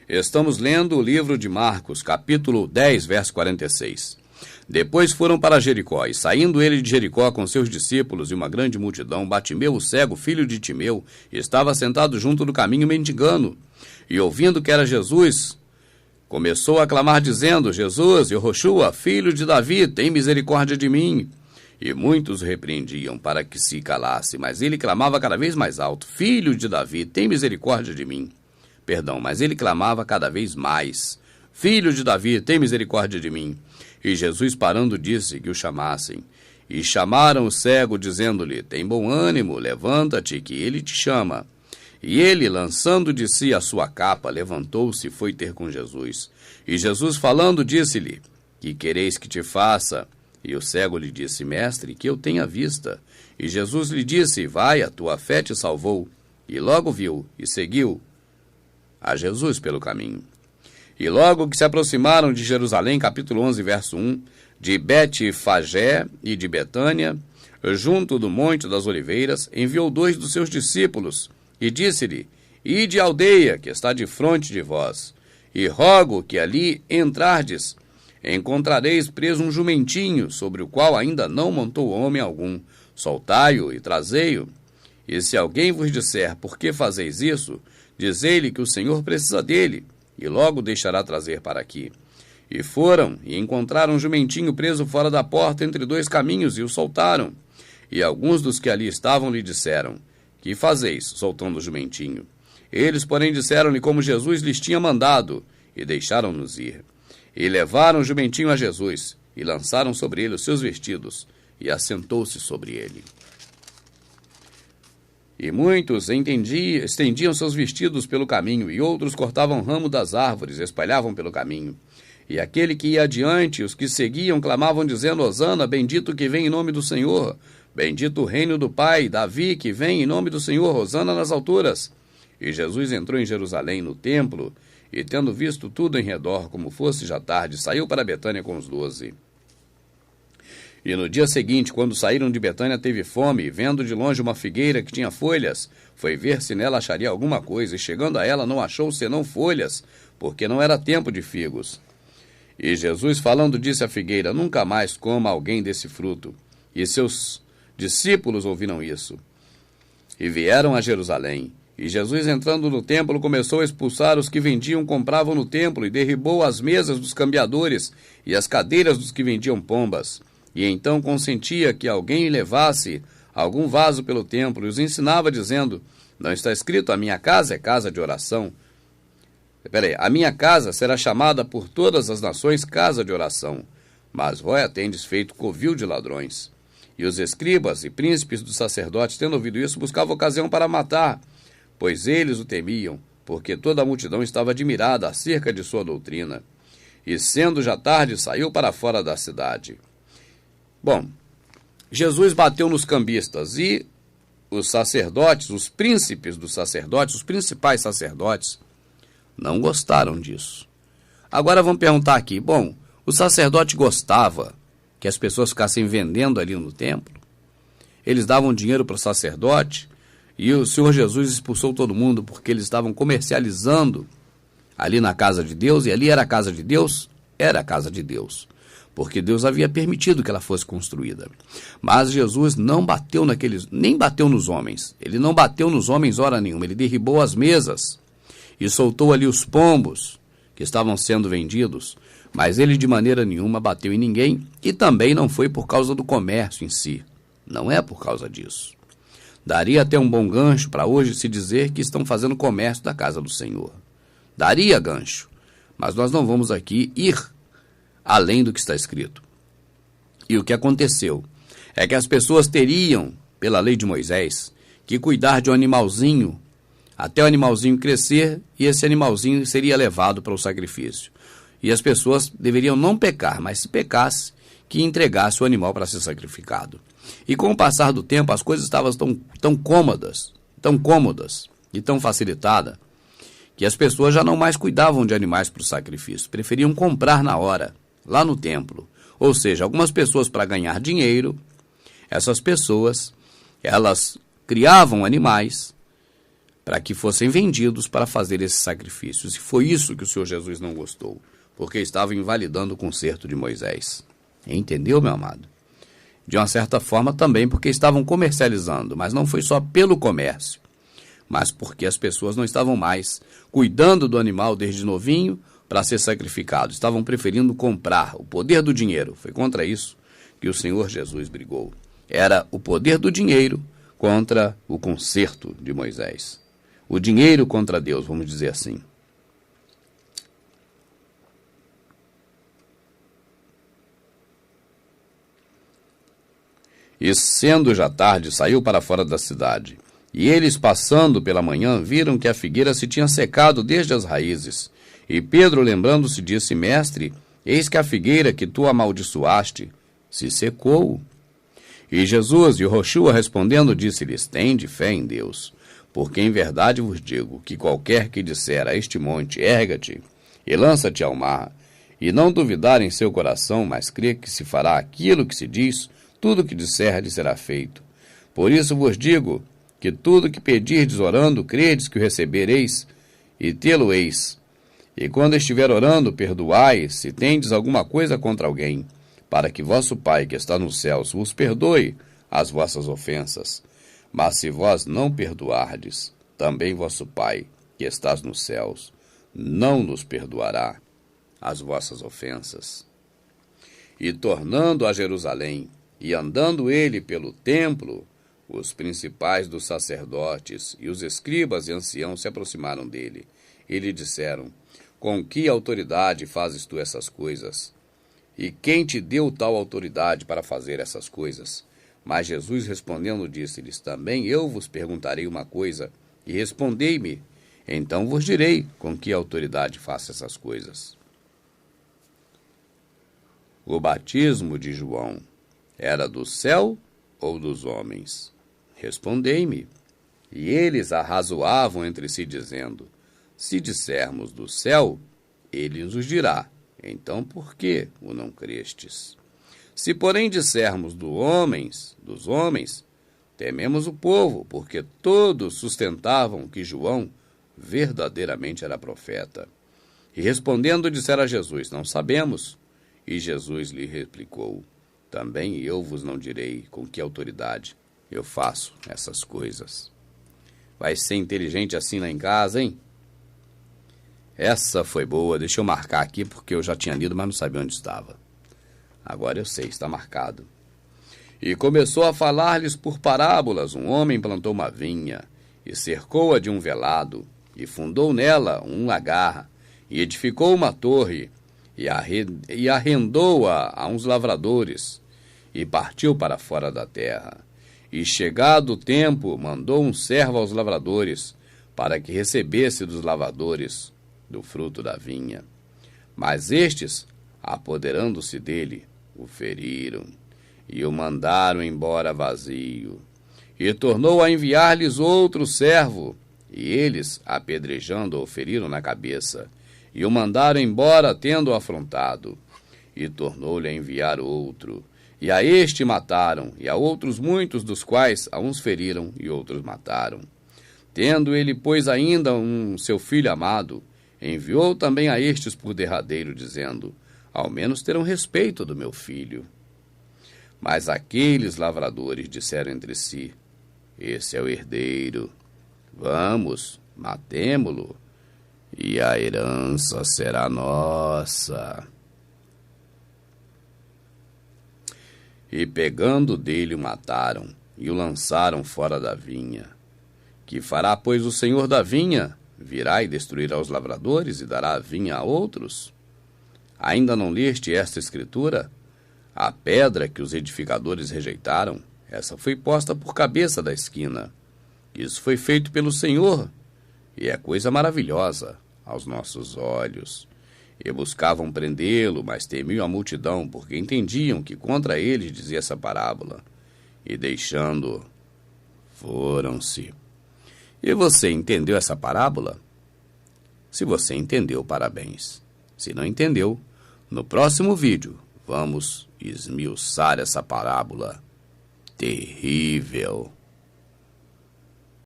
Estamos lendo o livro de Marcos, capítulo 10, verso 46. Depois foram para Jericó, e saindo ele de Jericó com seus discípulos e uma grande multidão, Batimeu, o cego, filho de Timeu, estava sentado junto do caminho mendigando. E ouvindo que era Jesus, começou a clamar dizendo: Jesus, Yoshua, filho de Davi, tem misericórdia de mim. E muitos o repreendiam para que se calasse, mas ele clamava cada vez mais alto: Filho de Davi, tem misericórdia de mim. Mas ele clamava cada vez mais: Filho de Davi, tem misericórdia de mim. E Jesus, parando, disse que o chamassem. E chamaram o cego, dizendo-lhe: Tem bom ânimo, levanta-te, que ele te chama. E ele, lançando de si a sua capa, levantou-se e foi ter com Jesus. E Jesus, falando, disse-lhe: Que quereis que te faça? E o cego lhe disse: Mestre, que eu tenha vista. E Jesus lhe disse: Vai, a tua fé te salvou. E logo viu e seguiu a Jesus pelo caminho. E logo que se aproximaram de Jerusalém, capítulo 11, verso 1, de Betfagé e de Betânia, junto do Monte das Oliveiras, enviou 2 dos seus discípulos e disse-lhe: Ide à aldeia que está defronte de vós, e rogo que ali entrardes. Encontrareis preso um jumentinho, sobre o qual ainda não montou homem algum. Soltai-o e trazei-o. E se alguém vos disser: Por que fazeis isso? Dizei-lhe que o Senhor precisa dele, e logo deixará trazer para aqui. E foram, e encontraram um jumentinho preso fora da porta entre 2 caminhos, e o soltaram. E alguns dos que ali estavam lhe disseram: Que fazeis, soltando o jumentinho? Eles, porém, disseram-lhe como Jesus lhes tinha mandado, e deixaram-nos ir. E levaram o jumentinho a Jesus, e lançaram sobre ele os seus vestidos, e assentou-se sobre ele. E muitos estendiam seus vestidos pelo caminho, e outros cortavam ramo das árvores, e espalhavam pelo caminho. E aquele que ia adiante, os que seguiam, clamavam, dizendo: Hosana, bendito que vem em nome do Senhor. Bendito o reino do Pai, Davi, que vem em nome do Senhor, Hosana nas alturas. E Jesus entrou em Jerusalém, no templo, e tendo visto tudo em redor, como fosse já tarde, saiu para Betânia com os 12. E no dia seguinte, quando saíram de Betânia, teve fome, e vendo de longe uma figueira que tinha folhas, foi ver se nela acharia alguma coisa, e chegando a ela não achou senão folhas, porque não era tempo de figos. E Jesus, falando, disse à figueira: Nunca mais coma alguém desse fruto. E seus discípulos ouviram isso. E vieram a Jerusalém. E Jesus, entrando no templo, começou a expulsar os que vendiam e compravam no templo, e derribou as mesas dos cambiadores e as cadeiras dos que vendiam pombas. E então consentia que alguém levasse algum vaso pelo templo, e os ensinava, dizendo: Não está escrito: A minha casa é casa de oração? A minha casa será chamada por todas as nações casa de oração. Mas vós a tendes feito covil de ladrões. E os escribas e príncipes dos sacerdotes, tendo ouvido isso, buscavam ocasião para matar, pois eles o temiam, porque toda a multidão estava admirada acerca de sua doutrina. E sendo já tarde, saiu para fora da cidade. Bom, Jesus bateu nos cambistas, e os sacerdotes, os príncipes dos sacerdotes, os principais sacerdotes, não gostaram disso. Agora vamos perguntar aqui: bom, o sacerdote gostava que as pessoas ficassem vendendo ali no templo? Eles davam dinheiro para o sacerdote, e o Senhor Jesus expulsou todo mundo porque eles estavam comercializando ali na casa de Deus, e ali era a casa de Deus? Era a casa de Deus, porque Deus havia permitido que ela fosse construída. Mas Jesus não bateu nem bateu nos homens. Ele não bateu nos homens hora nenhuma. Ele derribou as mesas e soltou ali os pombos que estavam sendo vendidos, mas ele de maneira nenhuma bateu em ninguém, e também não foi por causa do comércio em si. Não é por causa disso. Daria até um bom gancho para hoje se dizer que estão fazendo comércio da casa do Senhor. Daria gancho, mas nós não vamos aqui ir além do que está escrito. E o que aconteceu é que as pessoas teriam, pela lei de Moisés, que cuidar de um animalzinho, até o animalzinho crescer, e esse animalzinho seria levado para o sacrifício. E as pessoas deveriam não pecar, mas se pecasse, que entregasse o animal para ser sacrificado. E com o passar do tempo, as coisas estavam tão cômodas e tão facilitadas, que as pessoas já não mais cuidavam de animais para o sacrifício, preferiam comprar na hora, lá no templo. Ou seja, algumas pessoas, para ganhar dinheiro, essas pessoas, elas criavam animais, para que fossem vendidos para fazer esses sacrifícios. E foi isso que o Senhor Jesus não gostou, porque estava invalidando o conserto de Moisés. Entendeu, meu amado? De uma certa forma também porque estavam comercializando, mas não foi só pelo comércio, mas porque as pessoas não estavam mais cuidando do animal desde novinho para ser sacrificado. Estavam preferindo comprar o poder do dinheiro. Foi contra isso que o Senhor Jesus brigou. Era o poder do dinheiro contra o conserto de Moisés. O dinheiro contra Deus, vamos dizer assim. E sendo já tarde, saiu para fora da cidade. E eles, passando pela manhã, viram que a figueira se tinha secado desde as raízes. E Pedro, lembrando-se, disse: Mestre, eis que a figueira que tu amaldiçoaste se secou. E Jesus, Yoshua, respondendo, disse-lhes: Tende fé em Deus, porque em verdade vos digo que qualquer que disser a este monte: Erga-te e lança-te ao mar, e não duvidar em seu coração, mas crê que se fará aquilo que se diz, tudo o que disser lhe será feito. Por isso vos digo que tudo que pedirdes orando, credes que o recebereis, e tê-lo-eis. E quando estiver orando, perdoai, se tendes alguma coisa contra alguém, para que vosso Pai, que está nos céus, vos perdoe as vossas ofensas. Mas se vós não perdoardes, também vosso Pai, que estás nos céus, não nos perdoará as vossas ofensas. E tornando a Jerusalém, e andando ele pelo templo, os principais dos sacerdotes e os escribas e anciãos se aproximaram dele e lhe disseram: Com que autoridade fazes tu essas coisas? E quem te deu tal autoridade para fazer essas coisas? Mas Jesus respondendo disse-lhes: Também eu vos perguntarei uma coisa, e respondei-me, então vos direi com que autoridade faço essas coisas. O batismo de João era do céu ou dos homens? Respondei-me. E eles arrazoavam entre si, dizendo: Se dissermos do céu, ele nos dirá: Então por que o não crestes? Se, porém, dissermos dos homens, tememos o povo, porque todos sustentavam que João verdadeiramente era profeta. E respondendo, disseram a Jesus: Não sabemos. E Jesus lhe replicou: Também eu vos não direi com que autoridade eu faço essas coisas. Vai ser inteligente assim lá em casa, hein? Essa foi boa, deixa eu marcar aqui porque eu já tinha lido, mas não sabia onde estava. Agora eu sei, está marcado. E começou a falar-lhes por parábolas. Um homem plantou uma vinha, e cercou-a de um velado, e fundou nela um lagar, e edificou uma torre, e arrendou-a a uns lavradores, e partiu para fora da terra. E chegado o tempo, mandou um servo aos lavradores, para que recebesse dos lavradores do fruto da vinha. Mas estes, apoderando-se dele, o feriram, e o mandaram embora vazio. E tornou a enviar-lhes outro servo, e eles, apedrejando-o, o feriram na cabeça, e o mandaram embora, tendo-o afrontado. E tornou-lhe a enviar outro, e a este mataram, e a outros muitos, dos quais a uns feriram e outros mataram. Tendo ele, pois, ainda seu filho amado, enviou também a estes por derradeiro, dizendo: Ao menos terão respeito do meu filho. Mas aqueles lavradores disseram entre si: Esse é o herdeiro. Vamos, matemo-lo, e a herança será nossa. E pegando dele o mataram, e o lançaram fora da vinha. Que fará, pois, o senhor da vinha? Virá e destruirá os lavradores e dará a vinha a outros? Ainda não leste esta escritura? A pedra que os edificadores rejeitaram, essa foi posta por cabeça da esquina. Isso foi feito pelo Senhor, e é coisa maravilhosa aos nossos olhos. E buscavam prendê-lo, mas temiam a multidão, porque entendiam que contra eles dizia essa parábola. E deixando-o, foram-se. E você entendeu essa parábola? Se você entendeu, parabéns. Se não entendeu, no próximo vídeo vamos esmiuçar essa parábola terrível.